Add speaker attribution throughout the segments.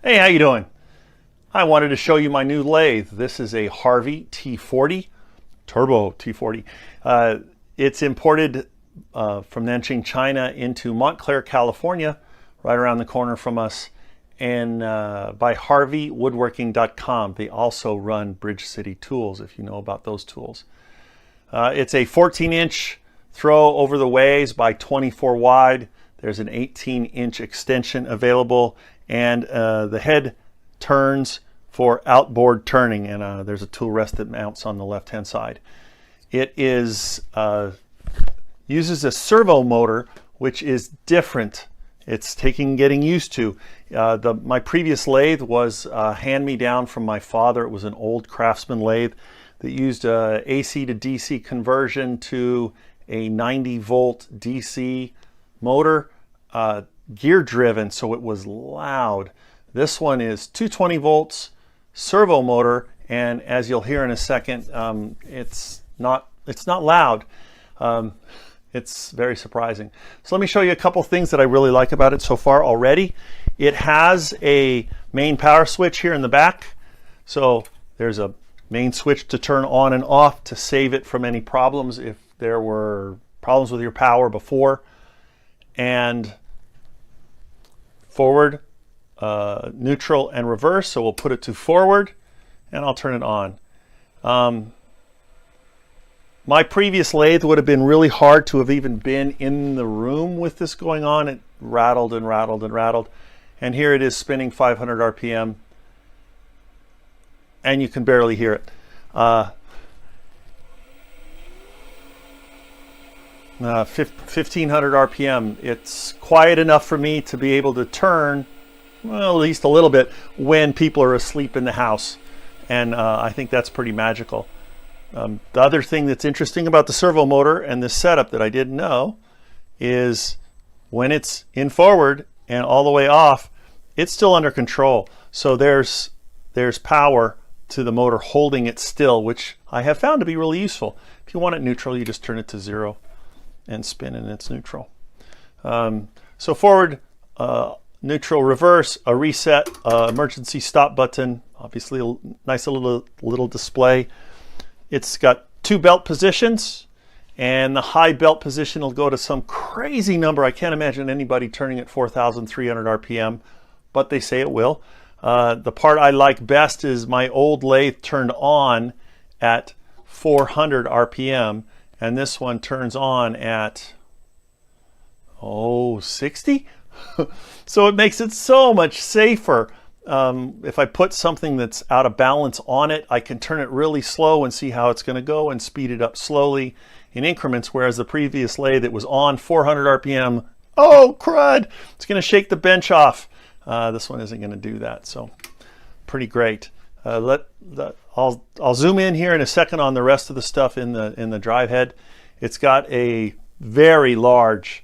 Speaker 1: Hey, how you doing? I wanted to show you my new lathe. This is a Harvey T40, Turbo T40. It's imported from Nanjing, China into Montclair, California, right around the corner from us, and by HarveyWoodworking.com. They also run Bridge City tools, if you know about those tools. It's a 14-inch throw over the ways by 24 wide. There's an 18-inch extension available, and the head turns for outboard turning, and there's a tool rest that mounts on the left-hand side. It is uses a servo motor, which is different. It's getting used to. My previous lathe was hand-me-down from my father. It was an old Craftsman lathe that used a AC to DC conversion to a 90-volt DC motor, gear driven, so it was loud. This one is 220 volts, servo motor, and as you'll hear in a second, it's not loud. It's very surprising. So let me show you a couple things that I really like about it so far already. It has a main power switch here in the back. So there's a main switch to turn on and off to save it from any problems if there were problems with your power before. And forward, neutral, and reverse. So we'll put it to forward and I'll turn it on. My previous lathe would have been really hard to have even been in the room with this going on. It rattled and rattled and rattled. And here it is spinning 500 RPM. And you can barely hear it. 1500 RPM. It's quiet enough for me to be able to turn, well, at least a little bit, when people are asleep in the house. And I think that's pretty magical. The other thing that's interesting about the servo motor and this setup that I didn't know is when it's in forward and all the way off, it's still under control. So there's power to the motor holding it still, which I have found to be really useful. If you want it neutral, you just turn it to 0 and spin and it's neutral. So forward, neutral, reverse, a reset, emergency stop button, obviously a nice little display. It's got 2 belt positions, and the high belt position will go to some crazy number. I can't imagine anybody turning at 4,300 RPM, but they say it will. The part I like best is my old lathe turned on at 400 RPM, and this one turns on at 60. So it makes it so much safer. If I put something that's out of balance on it, I can turn it really slow and see how it's going to go and speed it up slowly in increments, whereas the previous lathe, it was on 400 RPM. Oh crud, it's going to shake the bench off. This one isn't going to do that, so pretty great. I'll zoom in here in a second on the rest of the stuff in the drive head. It's got a very large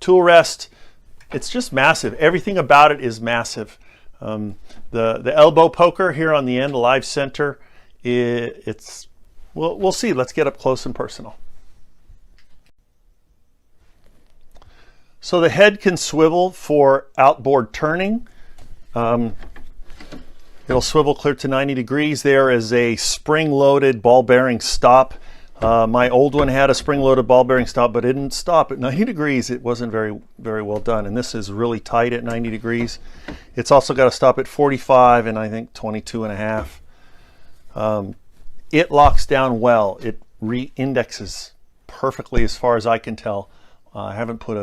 Speaker 1: tool rest. It's just massive. Everything about it is massive. The elbow poker here on the end, the live center, we'll see. Let's get up close and personal. So the head can swivel for outboard turning. It'll swivel clear to 90 degrees. There is a spring-loaded ball bearing stop. My old one had a spring-loaded ball bearing stop, but it didn't stop at 90 degrees. It wasn't very well done, and this is really tight at 90 degrees. It's also got to stop at 45 and I think 22 and a half. It locks down well. It re-indexes perfectly as far as I can tell. I haven't put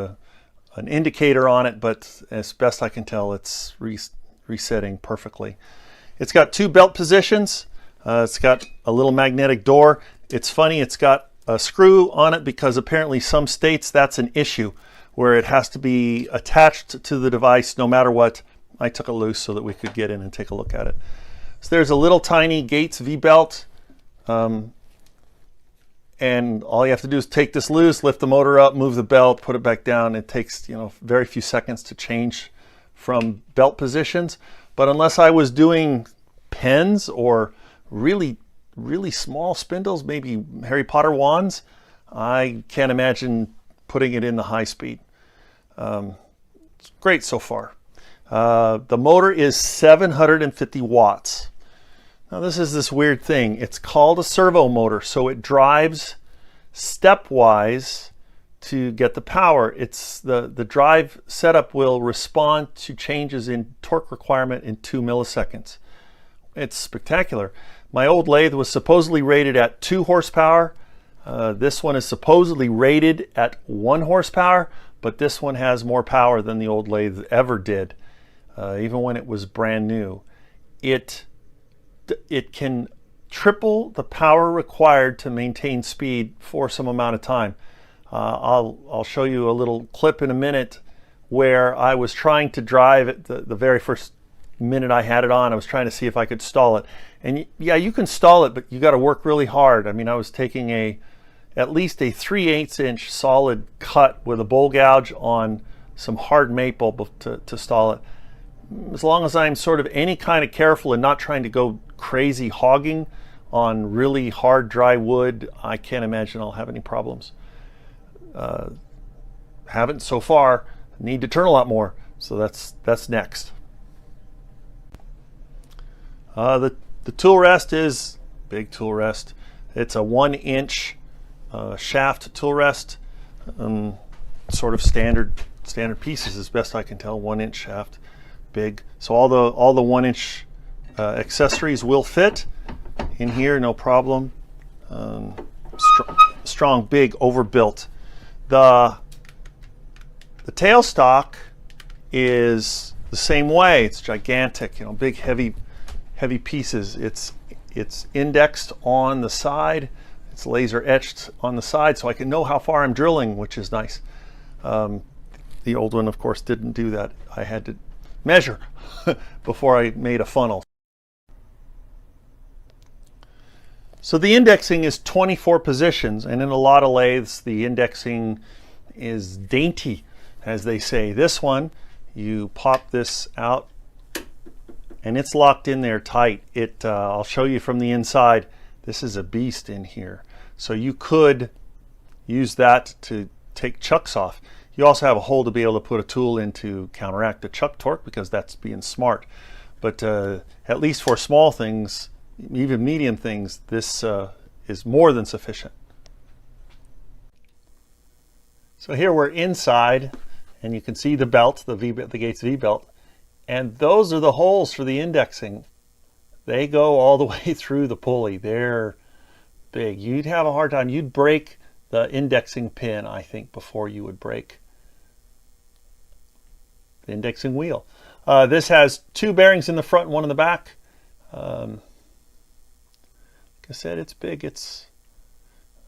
Speaker 1: an indicator on it, but as best I can tell, it's resetting perfectly. It's got 2 belt positions. It's got a little magnetic door. It's funny, it's got a screw on it because apparently some states that's an issue where it has to be attached to the device no matter what. I took it loose so that we could get in and take a look at it. So there's a little tiny Gates V-belt, and all you have to do is take this loose, lift the motor up, move the belt, put it back down. It takes very few seconds to change from belt positions. But unless I was doing pens or really small spindles, maybe Harry Potter wands, I can't imagine putting it in the high speed. It's great so far. The motor is 750 watts. Now this is this weird thing. It's called a servo motor, so it drives stepwise to get the power. It's the drive setup will respond to changes in torque requirement in 2 milliseconds. It's spectacular. My old lathe was supposedly rated at 2 horsepower. This one is supposedly rated at 1 horsepower, but this one has more power than the old lathe ever did, even when it was brand new. It can triple the power required to maintain speed for some amount of time. I'll show you a little clip in a minute where I was trying to drive it the very first minute I had it on. I was trying to see if I could stall it. And yeah, you can stall it, but you got to work really hard. I mean, I was taking at least a 3/8 inch solid cut with a bowl gouge on some hard maple to stall it. As long as I'm sort of any kind of careful and not trying to go crazy hogging on really hard dry wood, I can't imagine I'll have any problems. Haven't so far. Need to turn a lot more, so that's next. The tool rest is big tool rest. It's a 1-inch shaft tool rest, sort of standard pieces as best I can tell. 1-inch shaft, big. So all the 1-inch accessories will fit in here, no problem. Strong, big, overbuilt. The tailstock is the same way. It's gigantic, you know, big, heavy pieces. It's indexed on the side. It's laser etched on the side, so I can know how far I'm drilling, which is nice. The old one, of course, didn't do that. I had to measure before I made a funnel. So the indexing is 24 positions, and in a lot of lathes, the indexing is dainty, as they say. This one, you pop this out, and it's locked in there tight. I'll show you from the inside. This is a beast in here. So you could use that to take chucks off. You also have a hole to be able to put a tool in to counteract the chuck torque, because that's being smart. But at least for small things, even medium things, this is more than sufficient. So here we're inside, and you can see the belt, the Gates V-belt, and those are the holes for the indexing. They go all the way through the pulley. They're big. You'd have a hard time. You'd break the indexing pin, I think, before you would break the indexing wheel. This has 2 bearings in the front and 1 in the back. Like I said, it's big. It's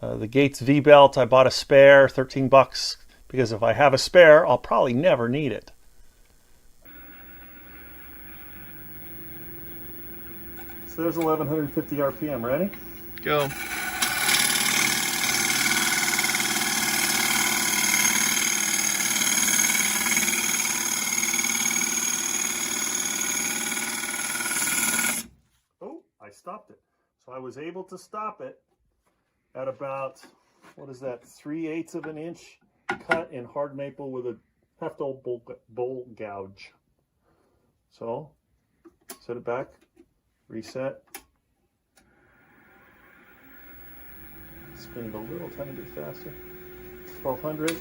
Speaker 1: the Gates V-belt. I bought a spare, 13 bucks, because if I have a spare, I'll probably never need it. So there's 1150 RPM. Ready?
Speaker 2: Go.
Speaker 1: Oh, I stopped it. So I was able to stop it at about, what is that, 3/8 of an inch cut in hard maple with a Heftel bowl gouge. So set it back, reset, spin it a little tiny bit faster, 1200.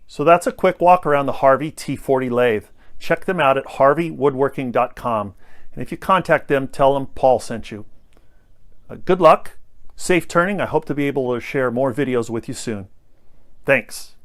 Speaker 1: So that's a quick walk around the Harvey T40 lathe. Check them out at harveywoodworking.com. And if you contact them, tell them Paul sent you. Good luck, safe turning. I hope to be able to share more videos with you soon. Thanks.